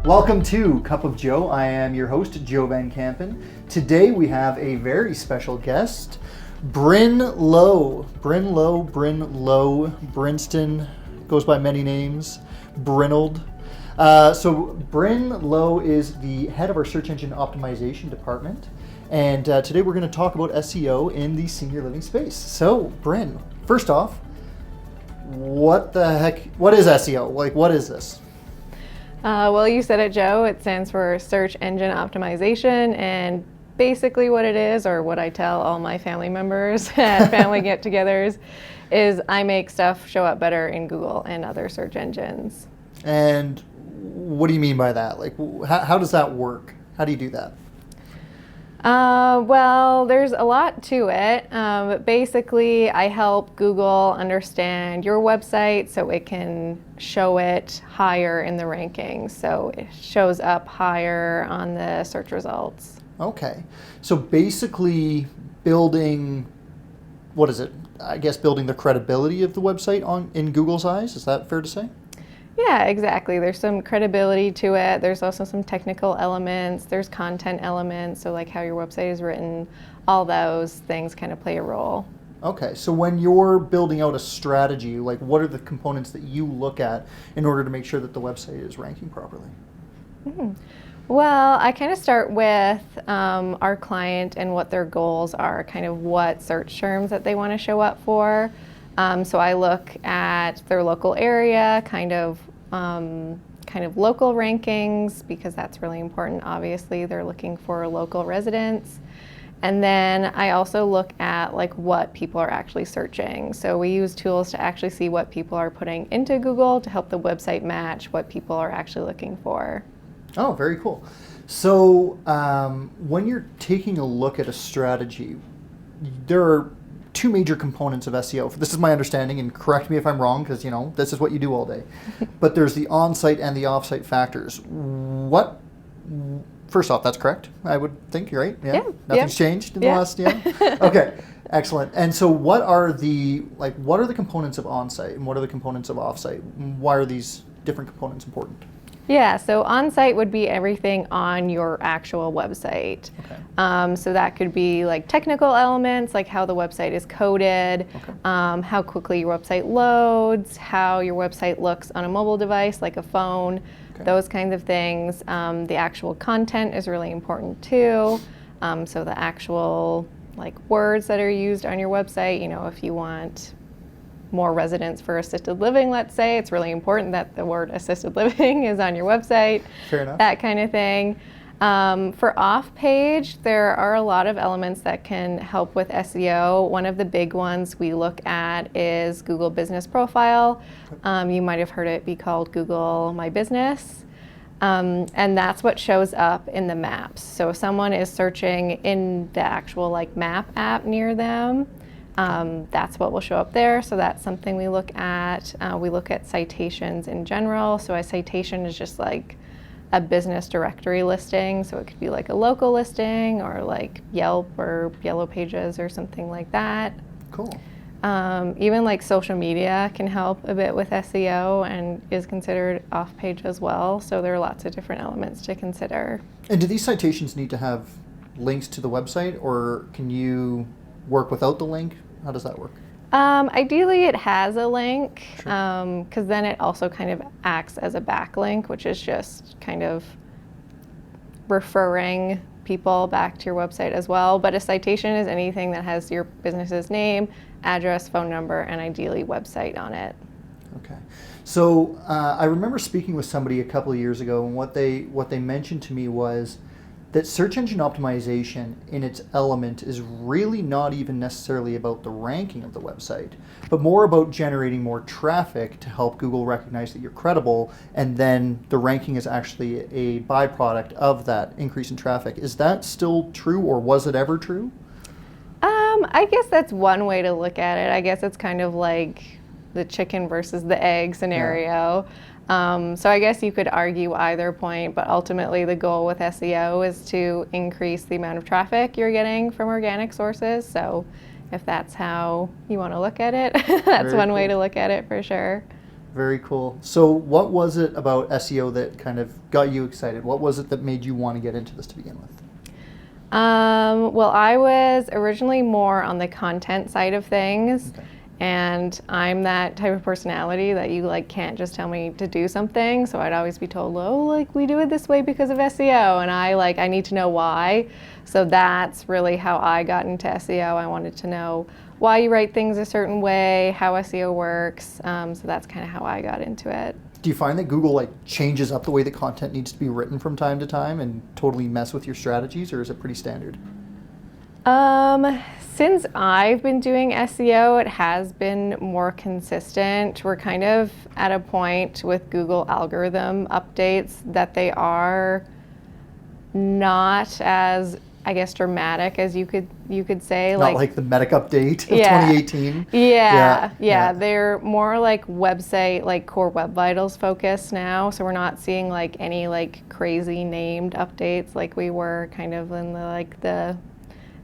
Welcome to Cup of Joe. I am your host, Joe Van Kampen. Today we have a very special guest, Brynn Lowe. Brynn Lowe, Brinston, goes by many names, Brynold. So Brynn Lowe is the head of our search engine optimization department. And today we're going to talk about SEO in the senior living space. So Brynn, first off, what is SEO? Like, what is this? Well, you said it, Joe. It stands for Search Engine Optimization, and basically what it is, or what I tell all my family members at family get-togethers, is I make stuff show up better in Google and other search engines. And what do you mean by that? Like, how does that work? How do you do that? Well, there's a lot to it, but basically I help Google understand your website so it can show it higher in the rankings, so it shows up higher on the search results. Okay, so basically building, what is it? I guess building the credibility of the website in Google's eyes, is that fair to say? Yeah, exactly. There's some credibility to it. There's also some technical elements. There's content elements, so like how your website is written, all those things kind of play a role. Okay, so when you're building out a strategy, like what are the components that you look at in order to make sure that the website is ranking properly? Mm-hmm. Well, I kind of start with our client and what their goals are, kind of what search terms that they want to show up for. So I look at their local area, kind of local rankings, because that's really important. Obviously, they're looking for local residents. And then I also look at like what people are actually searching. So we use tools to actually see what people are putting into Google to help the website match what people are actually looking for. Oh, very cool. So when you're taking a look at a strategy, there are two major components of SEO. This is my understanding, and correct me if I'm wrong, because this is what you do all day. But there's the on-site and the off-site factors. First off, that's correct, I would think, right? Yeah. Nothing's changed in the last, Okay, excellent. And so what are the components of on-site and what are the components of off-site? Why are these different components important? Yeah, so on-site would be everything on your actual website. Okay. So that could be like technical elements, like how the website is coded, Okay. How quickly your website loads, how your website looks on a mobile device like a phone, Okay. those kinds of things. The actual content is really important too. So the actual like words that are used on your website, if you want more residents for assisted living, let's say, it's really important that the word assisted living is on your website. Fair enough. That kind of thing. For off-page, there are a lot of elements that can help with SEO. One of the big ones we look at is Google Business Profile. You might have heard it be called Google My Business. And that's what shows up in the maps. So if someone is searching in the actual map app near them, that's what will show up there. So that's something we look at. We look at citations in general. So a citation is just like a business directory listing. So it could be like a local listing or like Yelp or Yellow Pages or something like that. Cool. Even like social media can help a bit with SEO and is considered off-page as well. So there are lots of different elements to consider. And do these citations need to have links to the website, or can you work without the link? How does that work? Ideally, it has a link, Sure. because then it also kind of acts as a backlink, which is just kind of referring people back to your website as well. But a citation is anything that has your business's name, address, phone number, and ideally website on it. Okay. So I remember speaking with somebody a couple of years ago, and what they mentioned to me was that search engine optimization in its element is really not even necessarily about the ranking of the website, but more about generating more traffic to help Google recognize that you're credible, and then the ranking is actually a byproduct of that increase in traffic. Is that still true, or was it ever true? I guess that's one way to look at it. I guess it's kind of like the chicken versus the egg scenario. So I guess you could argue either point, but ultimately the goal with SEO is to increase the amount of traffic you're getting from organic sources. So if that's how you want to look at it, that's Very one way cool. to look at it for sure. Very cool. So what was it about SEO that kind of got you excited? What was it that made you want to get into this to begin with? Well, I was originally more on the content side of things. Okay. And I'm that type of personality that you like can't just tell me to do something. So I'd always be told, oh, like we do it this way because of SEO. And I need to know why. So that's really how I got into SEO. I wanted to know why you write things a certain way, how SEO works. So that's kind of how I got into it. Do you find that Google like changes up the way the content needs to be written from time to time and totally mess with your strategies, or is it pretty standard? Since I've been doing SEO, it has been more consistent. We're kind of at a point with Google algorithm updates that they are not as, I guess, dramatic as you could say. Not like the Medic update of Yeah. 2018. Yeah. They're more like website, like core web vitals focused now. So we're not seeing like any like crazy named updates like we were kind of in the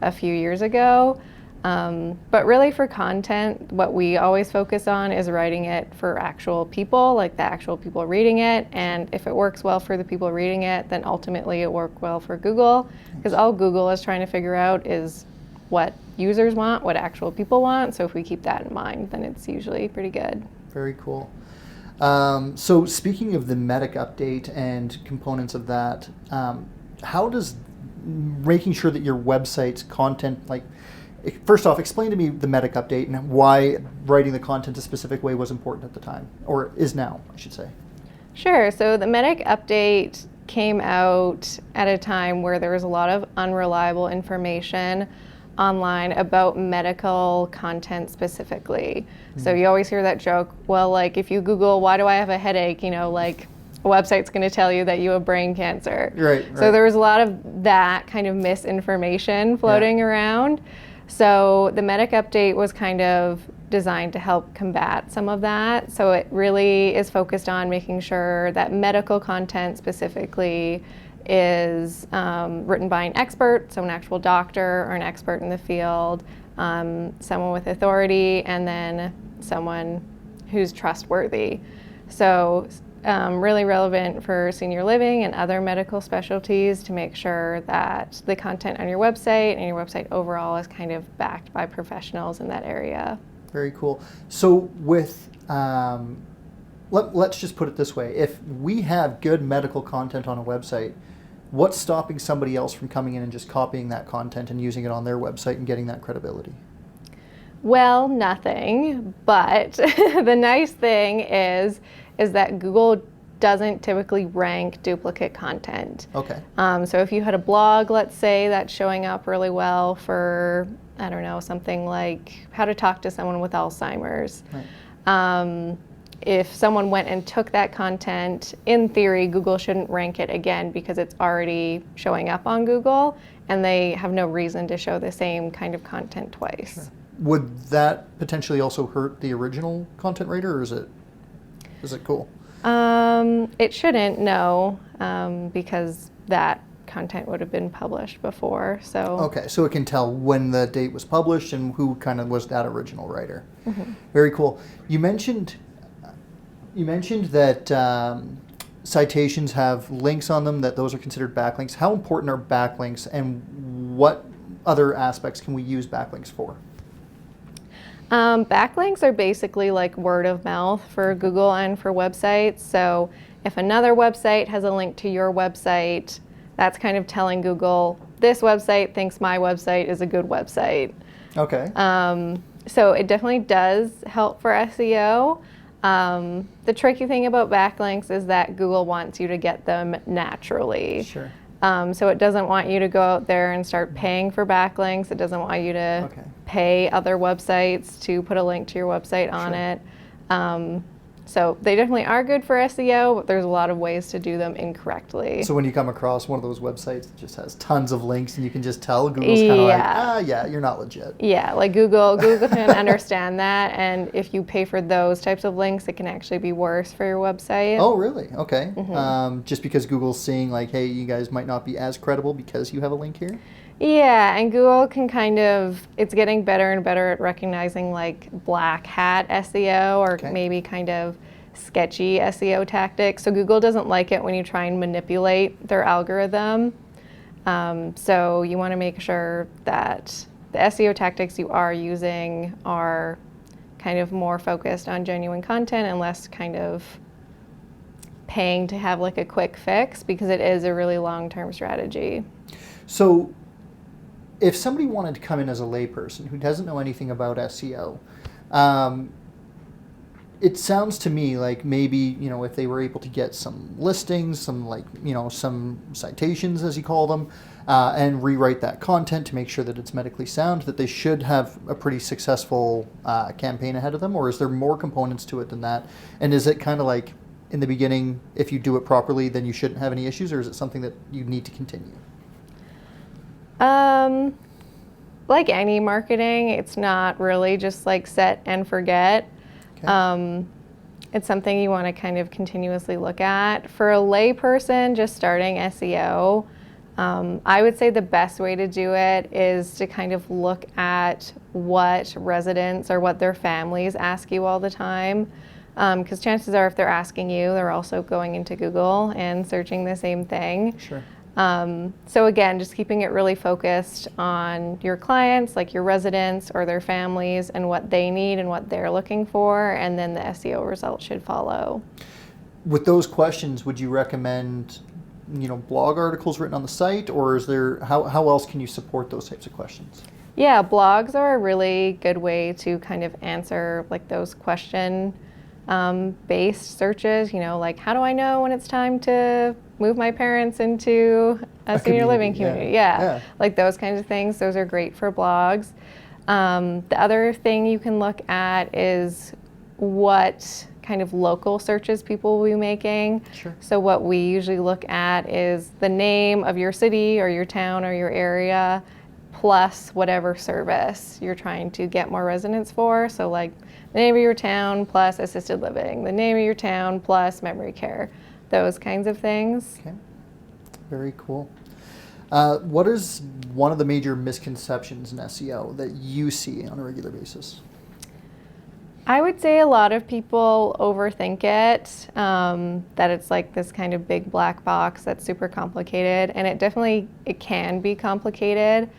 a few years ago. But really for content, what we always focus on is writing it for actual people, like the actual people reading it. And if it works well for the people reading it, then ultimately it worked well for Google. Because all Google is trying to figure out is what users want, what actual people want. So if we keep that in mind, then it's usually pretty good. Very cool. So speaking of the Medic update and components of that, how does making sure that your website's content, like, first off, explain to me the Medic update and why writing the content a specific way was important at the time, or is now, I should say. Sure. So the Medic update came out at a time where there was a lot of unreliable information online about medical content specifically. So you always hear that joke, well, like if you Google, why do I have a headache? Like a website's going to tell you that you have brain cancer. Right. So there was a lot of that kind of misinformation floating around. So the Medic update was kind of designed to help combat some of that. So it really is focused on making sure that medical content specifically is written by an expert, so an actual doctor or an expert in the field, someone with authority, and then someone who's trustworthy. So really relevant for senior living and other medical specialties to make sure that the content on your website and your website overall is kind of backed by professionals in that area. Very cool. So with, let's just put it this way. If we have good medical content on a website, what's stopping somebody else from coming in and just copying that content and using it on their website and getting that credibility? Well, nothing, but the nice thing is that Google doesn't typically rank duplicate content. Okay. So if you had a blog, let's say, that's showing up really well for, I don't know, something like how to talk to someone with Alzheimer's. Right. If someone went and took that content, in theory, Google shouldn't rank it again because it's already showing up on Google, and they have no reason to show the same kind of content twice. Sure. Would that potentially also hurt the original content writer, or is it cool? It shouldn't, no, because that content would have been published before. So Okay, so it can tell when the date was published and who kind of was that original writer. Mm-hmm. Very cool. You mentioned that citations have links on them, that those are considered backlinks. How important are backlinks, and what other aspects can we use backlinks for? Backlinks are basically like word of mouth for Google and for websites. So if another website has a link to your website, that's kind of telling Google, this website thinks my website is a good website. Okay. So it definitely does help for SEO. The tricky thing about backlinks is that Google wants you to get them naturally. Sure. So it doesn't want you to go out there and start paying for backlinks. It doesn't want you to pay other websites to put a link to your website on it. So they definitely are good for SEO, but there's a lot of ways to do them incorrectly. So when you come across one of those websites that just has tons of links and you can just tell, Google's kind of like, yeah, you're not legit. Yeah, like Google can understand that, and if you pay for those types of links, it can actually be worse for your website. Oh, really? Okay. Mm-hmm. Just because Google's seeing like, hey, you guys might not be as credible because you have a link here? Yeah, and Google can it's getting better and better at recognizing like black hat SEO or maybe kind of sketchy SEO tactic. So Google doesn't like it when you try and manipulate their algorithm. So you want to make sure that the SEO tactics you are using are kind of more focused on genuine content and less kind of paying to have like a quick fix, because it is a really long-term strategy. So if somebody wanted to come in as a layperson who doesn't know anything about SEO, it sounds to me like maybe, you know, if they were able to get some listings, some like, you know, some citations as you call them, and rewrite that content to make sure that it's medically sound, that they should have a pretty successful campaign ahead of them? Or is there more components to it than that? And is it kind of like in the beginning, if you do it properly, then you shouldn't have any issues, or is it something that you need to continue? Like any marketing, it's not really just like set and forget. Okay. It's something you want to kind of continuously look at. For a layperson just starting SEO, I would say the best way to do it is to kind of look at what residents or what their families ask you all the time. Because chances are if they're asking you, they're also going into Google and searching the same thing. Sure. So again, just keeping it really focused on your clients, like your residents or their families, and what they need and what they're looking for, and then the SEO results should follow. With those questions, would you recommend, you know, blog articles written on the site, or is there, how else can you support those types of questions? Yeah, blogs are a really good way to kind of answer like those question based searches, you know, like how do I know when it's time to move my parents into a senior living community? Yeah, like those kinds of things. Those are great for blogs. The other thing you can look at is what kind of local searches people will be making. Sure. So what we usually look at is the name of your city or your town or your area plus whatever service you're trying to get more residents for. So like the name of your town plus assisted living, the name of your town plus memory care, those kinds of things. Okay, very cool. What is one of the major misconceptions in SEO that you see on a regular basis? I would say a lot of people overthink it, that it's like this kind of big black box that's super complicated, and it can be complicated.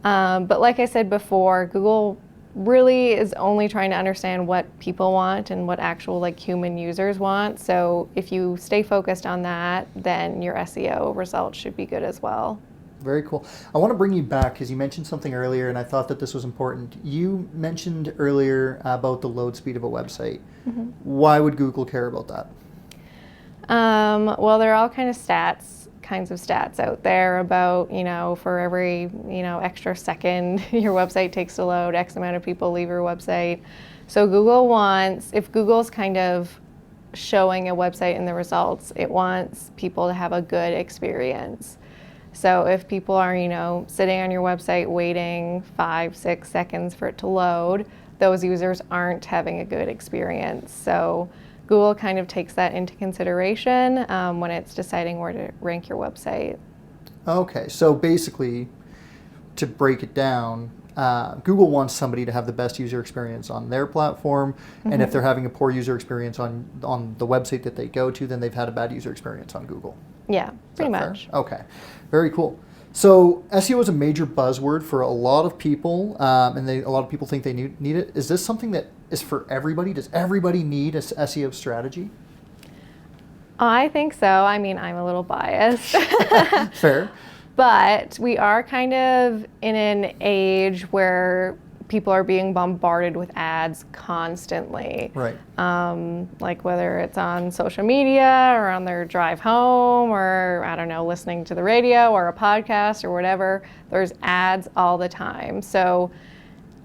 But like I said before, Google really is only trying to understand what people want and what actual like human users want. So if you stay focused on that, then your SEO results should be good as well. Very cool. I want to bring you back because you mentioned something earlier, and I thought that this was important. You mentioned earlier about the load speed of a website. Mm-hmm. Why would Google care about that? Well, there are all kinds of stats out there about, you know, for every, you know, extra second your website takes to load, X amount of people leave your website. So Google wants, if Google's kind of showing a website in the results, it wants people to have a good experience. So if people are, you know, sitting on your website waiting 5-6 seconds for it to load, those users aren't having a good experience. So Google kind of takes that into consideration when it's deciding where to rank your website. Okay, so basically, to break it down, Google wants somebody to have the best user experience on their platform, mm-hmm. and if they're having a poor user experience on the website that they go to, then they've had a bad user experience on Google. Yeah, pretty much. Fair? Okay, very cool. So SEO is a major buzzword for a lot of people, and a lot of people think they need it. Is this something that is for everybody? Does everybody need a SEO strategy? I think so. I mean, I'm a little biased. Fair. But we are kind of in an age where people are being bombarded with ads constantly. Right. Like whether it's on social media or on their drive home or, I don't know, listening to the radio or a podcast or whatever, there's ads all the time. So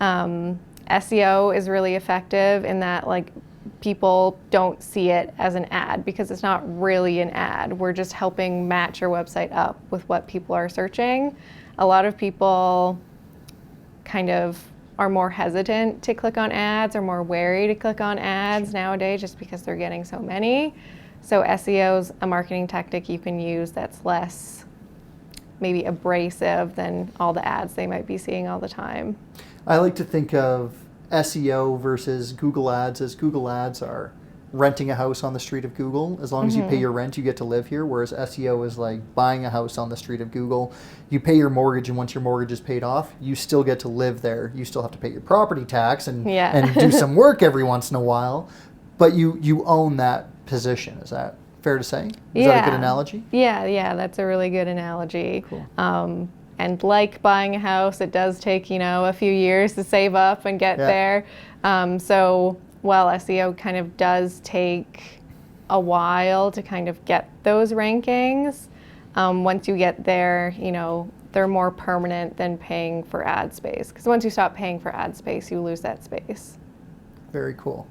SEO is really effective in that, like, people don't see it as an ad because it's not really an ad. We're just helping match your website up with what people are searching. A lot of people kind of are more hesitant to click on ads or more wary to click on ads nowadays just because they're getting so many. So SEO is a marketing tactic you can use that's less maybe abrasive than all the ads they might be seeing all the time. I like to think of SEO versus Google Ads as Google Ads are renting a house on the street of Google. As long as you pay your rent, you get to live here. Whereas SEO is like buying a house on the street of Google. You pay your mortgage, and once your mortgage is paid off, you still get to live there. You still have to pay your property tax and do some work every once in a while, but you own that position. Is that fair to say? Is that a good analogy? Yeah, that's a really good analogy. Cool. And like buying a house, it does take, a few years to save up and get there. So while SEO kind of does take a while to kind of get those rankings, once you get there, they're more permanent than paying for ad space. Because once you stop paying for ad space, you lose that space. Very cool.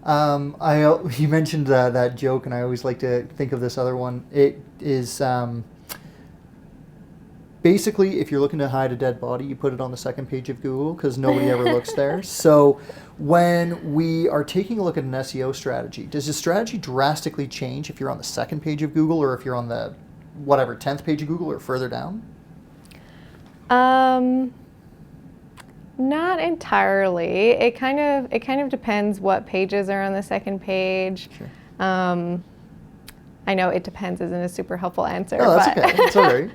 You mentioned that joke, and I always like to think of this other one. It is basically, if you're looking to hide a dead body, you put it on the second page of Google because nobody ever looks there. So when we are taking a look at an SEO strategy, does the strategy drastically change if you're on the second page of Google or if you're on the 10th page of Google or further down? Not entirely. It kind of depends what pages are on the second page. Sure. I know it depends isn't a super helpful answer. Oh, that's okay. It's all right.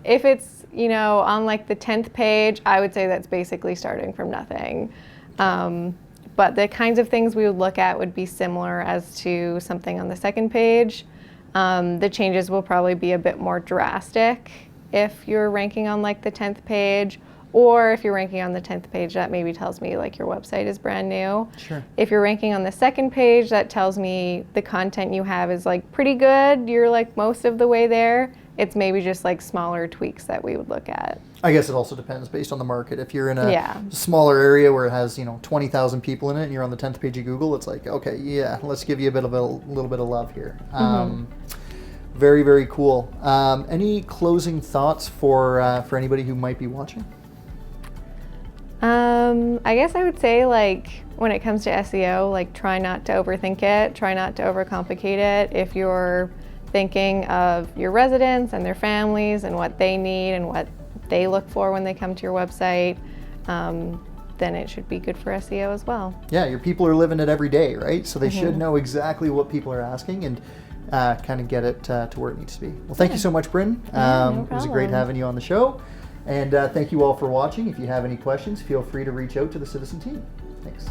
If it's, on like the 10th page, I would say that's basically starting from nothing. But the kinds of things we would look at would be similar as to something on the second page. The changes will probably be a bit more drastic if you're ranking on like the 10th page, or if you're ranking on the 10th page, that maybe tells me like your website is brand new. Sure. If you're ranking on the second page, that tells me the content you have is like pretty good. You're like most of the way there. It's maybe just like smaller tweaks that we would look at. I guess it also depends based on the market. If you're in a smaller area where it has 20,000 people in it and you're on the 10th page of Google, it's like, okay, yeah, let's give you a little bit of love here. Very, very cool. Any closing thoughts for anybody who might be watching? I guess I would say, like, when it comes to SEO, like, try not to overthink it, try not to overcomplicate it. If you're thinking of your residents and their families and what they need and what they look for when they come to your website, then it should be good for SEO as well. Yeah, your people are living it every day, right? So they should know exactly what people are asking and kind of get it to where it needs to be. Well, thank you so much, Brynn. No it was great having you on the show. And thank you all for watching. If you have any questions, feel free to reach out to the Citizen team. Thanks.